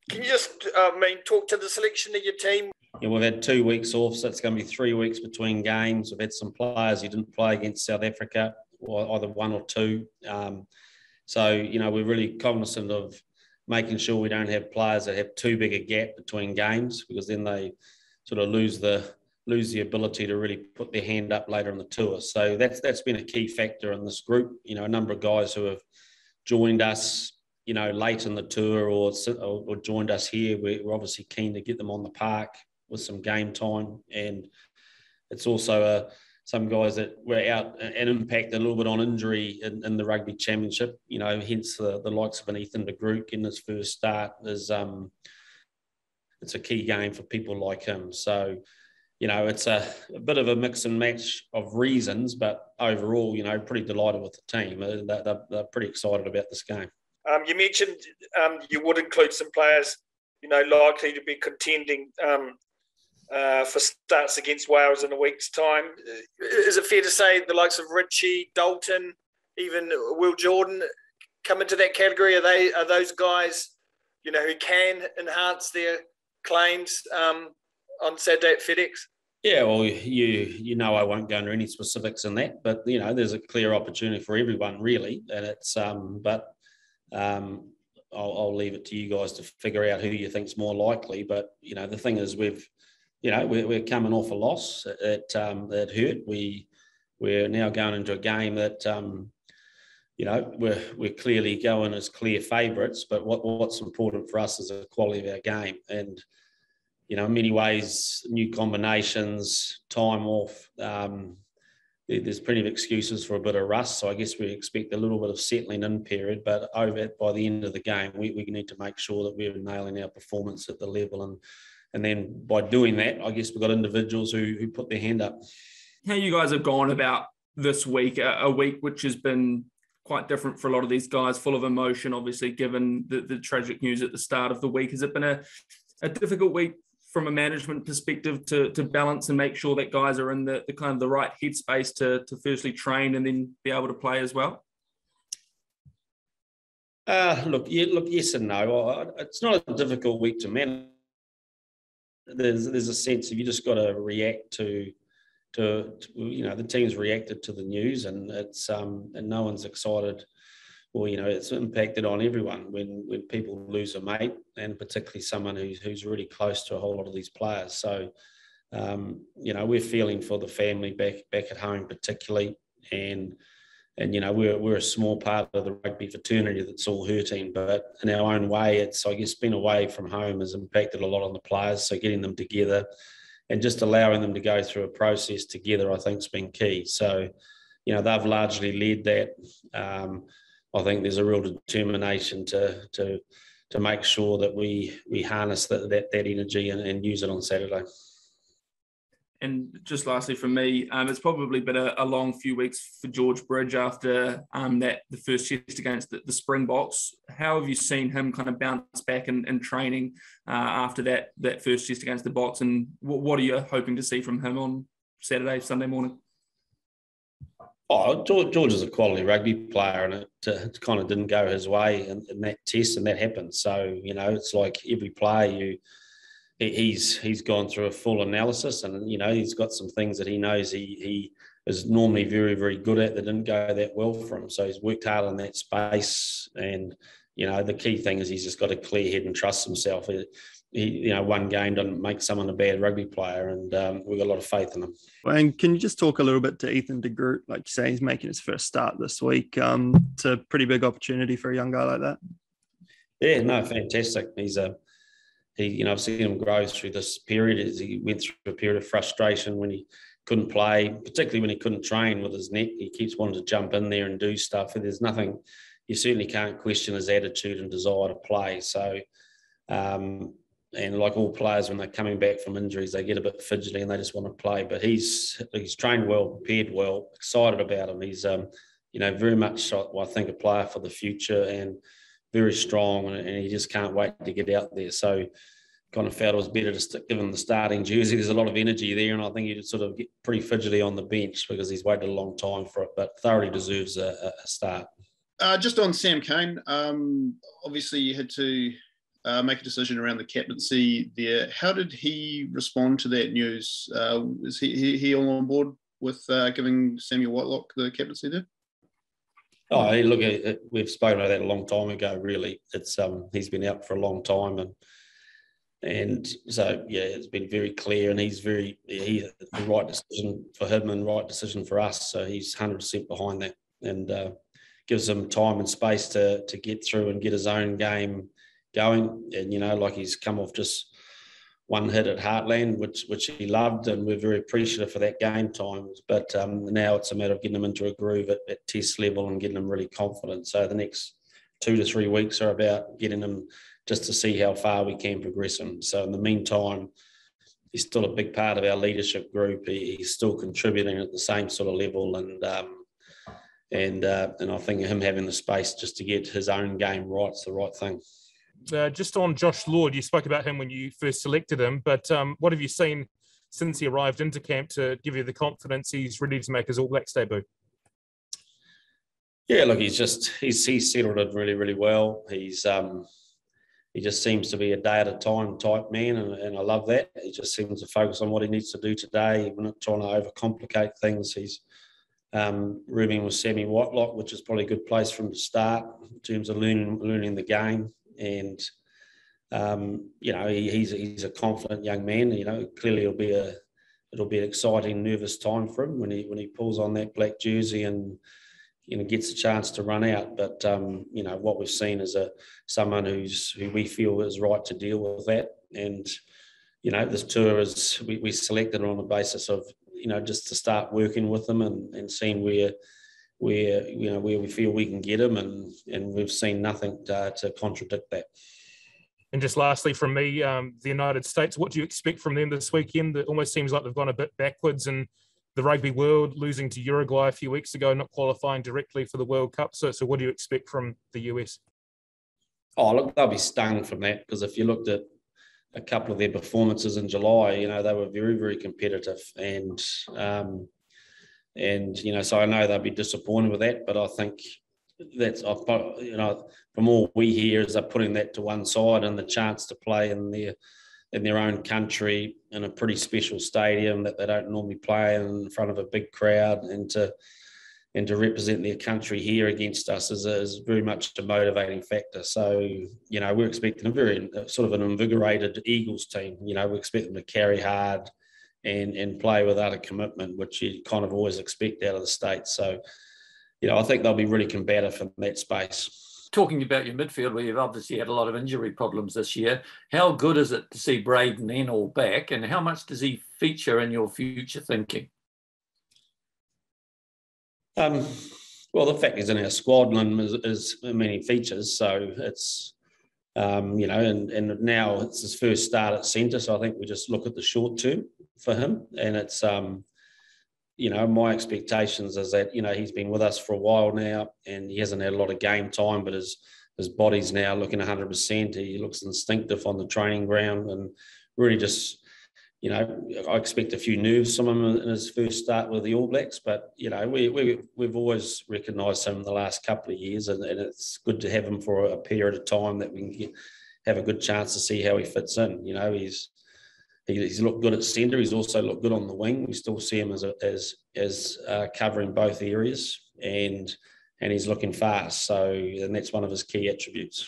Can you just, talk to the selection of your team? Yeah, we've had 2 weeks off, so it's going to be 3 weeks between games. We've had some players who didn't play against South Africa, or either one or two. So, we're really cognizant of making sure we don't have players that have too big a gap between games, because then they sort of lose the ability to really put their hand up later in the tour. So that's been a key factor in this group. A number of guys who have joined us, late in the tour or joined us here. We're obviously keen to get them on the park with some game time, and it's also some guys that were out and impacted a little bit on injury in the rugby championship. Hence the likes of an Ethan de Groot in his first start is it's a key game for people like him. So it's a bit of a mix and match of reasons, but overall, pretty delighted with the team. They're pretty excited about this game. You mentioned you would include some players, likely to be contending for starts against Wales in a week's time. Is it fair to say the likes of Richie, Dalton, even Will Jordan come into that category? Are those guys, who can enhance their claims on Saturday at FedEx? Yeah, well, I won't go into any specifics in that, but there's a clear opportunity for everyone, really, and it's I'll leave it to you guys to figure out who you think's more likely. But the thing is, we're coming off a loss that hurt. We're now going into a game that we're clearly going as clear favourites. But what's important for us is the quality of our game, and in many ways, new combinations, time off. There's plenty of excuses for a bit of rust. So I guess we expect a little bit of settling in period, but by the end of the game, we need to make sure that we're nailing our performance at the level. And then by doing that, I guess we've got individuals who put their hand up. How you guys have gone about this week, a week which has been quite different for a lot of these guys, full of emotion, obviously, given the tragic news at the start of the week. Has it been a difficult week from a management perspective to balance and make sure that guys are in the kind of the right headspace to firstly train and then be able to play as well? Look, yes and no. It's not a difficult week to manage. There's a sense of you just got to react to the team's reacted to the news, and it's and no one's excited. Well, it's impacted on everyone when people lose a mate, and particularly someone who's really close to a whole lot of these players. So, we're feeling for the family back at home particularly, and we're a small part of the rugby fraternity that's all hurting. But in our own way, it's, I guess, being away from home has impacted a lot on the players. So getting them together and just allowing them to go through a process together, I think, has been key. So, they've largely led that. I think there's a real determination to make sure that we harness that energy and use it on Saturday. And just lastly from me, it's probably been a long few weeks for George Bridge after the first test against the Springboks. How have you seen him kind of bounce back in training after that first test against the Boks, and what are you hoping to see from him on Sunday morning? Oh, George is a quality rugby player, and it kind of didn't go his way in that test, and that happened. So, it's like every player, he's gone through a full analysis, and, he's got some things that he knows he is normally very, very good at that didn't go that well for him. So he's worked hard in that space, and, the key thing is he's just got a clear head and trust himself. One game doesn't make someone a bad rugby player, and we've got a lot of faith in him. And can you just talk a little bit to Ethan de Groot? Like you say, he's making his first start this week. It's a pretty big opportunity for a young guy like that. Yeah, no, fantastic. I've seen him grow through this period. He went through a period of frustration when he couldn't play, particularly when he couldn't train with his neck. He keeps wanting to jump in there and do stuff. And there's nothing, you certainly can't question his attitude and desire to play. So, and like all players, when they're coming back from injuries, they get a bit fidgety and they just want to play. But he's trained well, prepared well, excited about him. He's, very much, I think, a player for the future and very strong, and he just can't wait to get out there. So kind of felt it was better to give him the starting jersey. There's a lot of energy there, and I think he'd sort of get pretty fidgety on the bench because he's waited a long time for it, but thoroughly deserves a start. Just on Sam Cane, obviously you had to make a decision around the captaincy there. How did he respond to that news? Is he all on board with giving Samuel Whitelock the captaincy there? Oh, hey, look, we've spoken about that a long time ago. Really, it's he's been out for a long time, and so yeah, it's been very clear, and he's the right decision for him and right decision for us. So he's 100% behind that, and gives him time and space to get through and get his own game going. And like he's come off just one hit at Heartland, which he loved, and we're very appreciative for that game time. But now it's a matter of getting him into a groove at test level and getting him really confident. So the next 2 to 3 weeks are about getting him just to see how far we can progress him. So in the meantime, he's still a big part of our leadership group. He's still contributing at the same sort of level, and I think him having the space just to get his own game right is the right thing. Just on Josh Lord, you spoke about him when you first selected him, but what have you seen since he arrived into camp to give you the confidence he's ready to make his All Blacks debut? Yeah, look, he's settled in really, really well. He just seems to be a day at a time type man, and I love that. He just seems to focus on what he needs to do today. We're not trying to overcomplicate things. He's rooming with Sammy Whitelock, which is probably a good place for him to start in terms of learning the game. And he's a confident young man. Clearly it'll be an exciting, nervous time for him when he pulls on that black jersey and gets a chance to run out. But what we've seen is someone who we feel is right to deal with that. And this tour we selected on the basis of just to start working with them and seeing where we feel we can get him, and we've seen nothing to contradict that. And just lastly from me, the United States, what do you expect from them this weekend? It almost seems like they've gone a bit backwards in the rugby world, losing to Uruguay a few weeks ago, not qualifying directly for the World Cup. So what do you expect from the US? Oh, look, they'll be stung from that, because if you looked at a couple of their performances in July, they were very, very competitive, and so I know they'll be disappointed with that, but I think that's, from all we hear is they're putting that to one side, and the chance to play in their own country in a pretty special stadium that they don't normally play in front of a big crowd, and to represent their country here against us is very much a motivating factor. So, we're expecting a very sort of an invigorated Eagles team. We expect them to carry hard and play with utter commitment, which you kind of always expect out of the States. So, I think they'll be really combative in that space. Talking about your midfield, where you've obviously had a lot of injury problems this year, how good is it to see Braden all back, and how much does he feature in your future thinking? Well, the fact he's in our squad is many features. So it's, and now it's his first start at centre. So I think we just look at the short term for him. And it's, my expectations is that, he's been with us for a while now, and he hasn't had a lot of game time, but his body's now looking 100%. He looks instinctive on the training ground, and really just, I expect a few nerves from him in his first start with the All Blacks, but, we've always recognised him in the last couple of years, and it's good to have him for a period of time that we can have a good chance to see how he fits in. He's looked good at centre. He's also looked good on the wing. We still see him as covering both areas, and he's looking fast. So, and that's one of his key attributes.